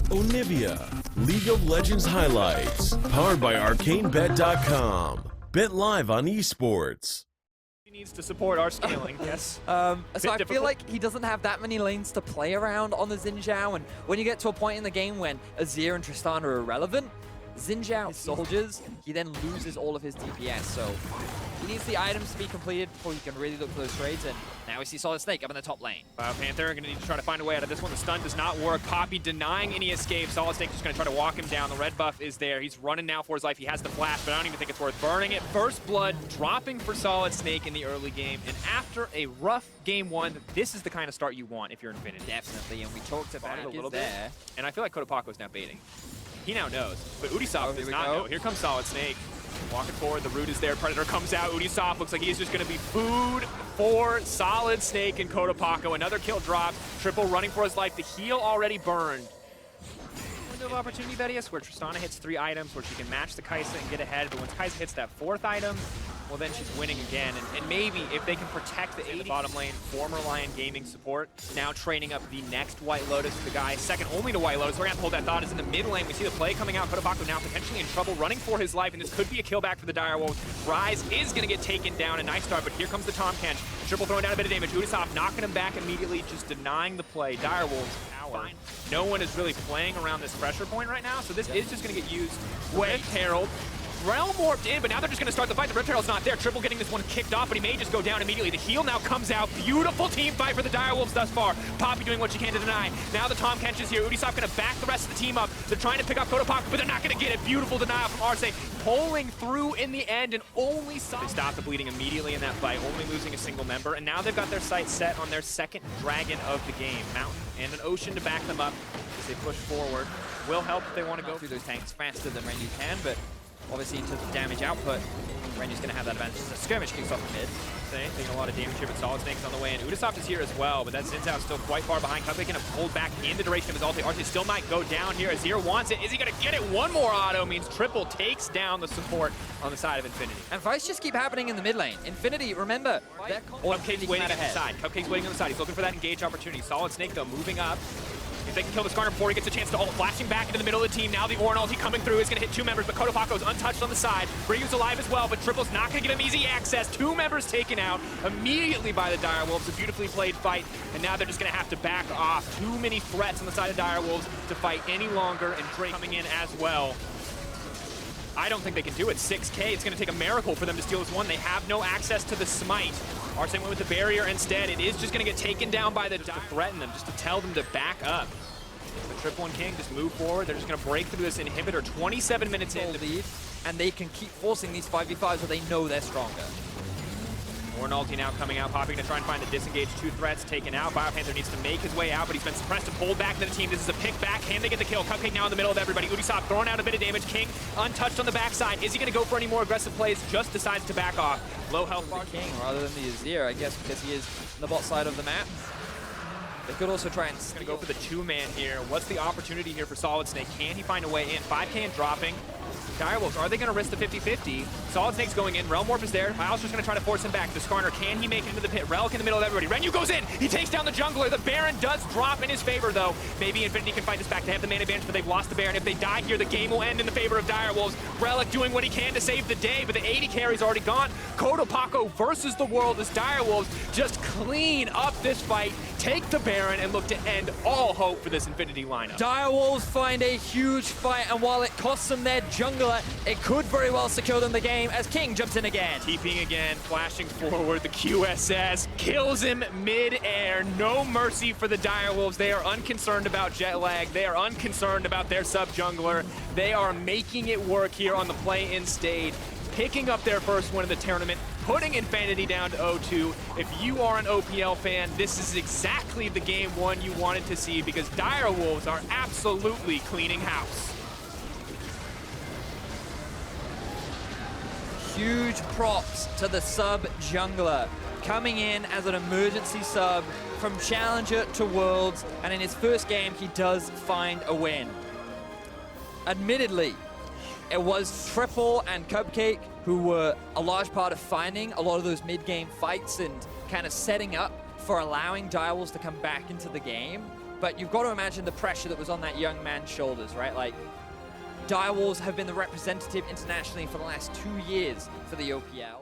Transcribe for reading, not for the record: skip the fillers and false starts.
Onivia, League of Legends highlights, powered by ArcaneBet.com. Bet live on Esports. He needs to support our scaling, yes. So I feel difficult. like he doesn't have that many lanes to play around on the Xin Zhao, and when you get to a point in the game when Azir and Tristan are irrelevant, Xin Zhao, his soldiers, he then loses all of his DPS, so he needs the items to be completed before he can really look for those trades, and now we see Solid Snake up in the top lane. Panther are going to need to try to find a way out of this one. The stun does not work. Poppy denying any escape. Solid Snake just going to try to walk him down. The red buff is there. He's running now for his life. He has the flash, but I don't even think it's worth burning it. First blood dropping for Solid Snake in the early game, and after a rough game one, this is the kind of start you want if you're Infinity. Definitely, and we talked about it a little bit. And I feel like Kotopaco is now baiting. He now knows, but Ubisoft does not know. Here comes Solid Snake. Walking forward, the root is there, Predator comes out, Ubisoft looks like he's just going to be food for Solid Snake and Kotopaco. Another kill drop, Triple running for his life, the heal already burned. Window of opportunity, Betius, where Tristana hits 3 items, where she can match the Kai'Sa and get ahead, but when Kai'Sa hits that 4th item, well then she's winning again, and maybe if they can protect the 80 bottom lane, former Lion Gaming support, now training up the next White Lotus, the guy second only to White Lotus. We're gonna hold that thought is in the mid lane. We see the play coming out. Kotopaco now potentially in trouble, running for his life, and this could be a kill back for the Direwolves. Rise is gonna get taken down, a nice start, but here comes the Tahm Kench. Triple throwing down a bit of damage. Ubisoft knocking him back immediately, just denying the play. Direwolves power. No one is really playing around this pressure point right now, so this is just gonna get used. Wave Herald. Realm warped in, but now they're just going to start the fight. The Rift Herald's not there. Triple getting this one kicked off, but he may just go down immediately. The heal now comes out. Beautiful team fight for the Direwolves thus far. Poppy doing what she can to deny. Now the Tahm Kench is here. Ubisoft going to back the rest of the team up. They're trying to pick up Kotopaco, but they're not going to get it. Beautiful denial from Arce. Pulling through in the end, and only they stopped the bleeding immediately in that fight, only losing a single member. And now they've got their sights set on their second dragon of the game. Mountain and an ocean to back them up as they push forward. Will help if they want to go through those tanks faster than Renyu can, but obviously, in terms of damage output, Renyu's going to have that advantage. The skirmish kicks off the mid. Taking a lot of damage here, but Solid Snake's on the way, and Ubisoft is here as well, but that Xin Zhao is still quite far behind. Cupcake going to pull back in the duration of his ulti. Arce still might go down here. Azir wants it. Is he going to get it? One more auto means Triple takes down the support on the side of Infinity. And fights just keep happening in the mid lane. Infinity, remember, Cupcake's waiting on the side. Cupcake's waiting on the side. He's looking for that engage opportunity. Solid Snake, though, moving up. If they can kill the Skarner before he gets a chance to ult, flashing back into the middle of the team. Now the Ornn ulti coming through is going to hit 2 members, but Kotopaco's untouched on the side. Ryu's alive as well, but Triple's not going to give him easy access. 2 members taken out immediately by the Direwolves. A beautifully played fight, and now they're just going to have to back off. Too many threats on the side of Direwolves to fight any longer, and Drake coming in as well. I don't think they can do it. 6K, it's going to take a miracle for them to steal this one. They have no access to the smite. Arce went with the barrier instead. It is just going to get taken down by the to threaten them, just to tell them to back up. The Triple and King just move forward. They're just going to break through this inhibitor. 27 minutes in to lead, and they can keep forcing these 5v5s where they know they're stronger. Ornn ulti now coming out. Poppy going to try and find the disengaged 2 threats taken out. Biopanther needs to make his way out, but he's been suppressed and pulled back into the team. This is a pick back. Can they get the kill? Cupcake now in the middle of everybody. Ubisoft throwing out a bit of damage. King untouched on the backside. Is he going to go for any more aggressive plays? Just decides to back off. Low health for King rather than the Azir, I guess, because he is on the bot side of the map. They could also try and go for the 2-man here. What's the opportunity here for Solid Snake? Can he find a way in? 5K and dropping. Direwolves, are they going to risk the 50-50? Solid Snake's going in. Realm Warp is there. Alistair's going to try to force him back. The Skarner, can he make it into the pit? Relic in the middle of everybody. Renyu goes in. He takes down the jungler. The Baron does drop in his favor, though. Maybe Infinity can fight this back. They have the man advantage, but they've lost the Baron. If they die here, the game will end in the favor of Direwolves. Relic doing what he can to save the day, but the 80 carry's already gone. Kotopaco versus the world as Direwolves just clean up this fight, take the Baron, and look to end all hope for this Infinity lineup. Direwolves find a huge fight, and while it costs them their jungler, it could very well secure them the game as King jumps in again. TPing again, flashing forward, the QSS kills him mid-air. No mercy for the Direwolves. They are unconcerned about jet lag. They are unconcerned about their sub-jungler. They are making it work here on the play-in stage, picking up their first win of the tournament, putting Infinity down to 0-2. If you are an OPL fan, this is exactly the game one you wanted to see, because Direwolves are absolutely cleaning house. Huge props to the sub jungler coming in as an emergency sub from Challenger to Worlds, and in his first game he does find a win. Admittedly, it was Triple and Cupcake who were a large part of finding a lot of those mid-game fights and kind of setting up for allowing Direwolves to come back into the game. But you've got to imagine the pressure that was on that young man's shoulders, right? Like, Direwolves have been the representative internationally for the last 2 years for the OPL.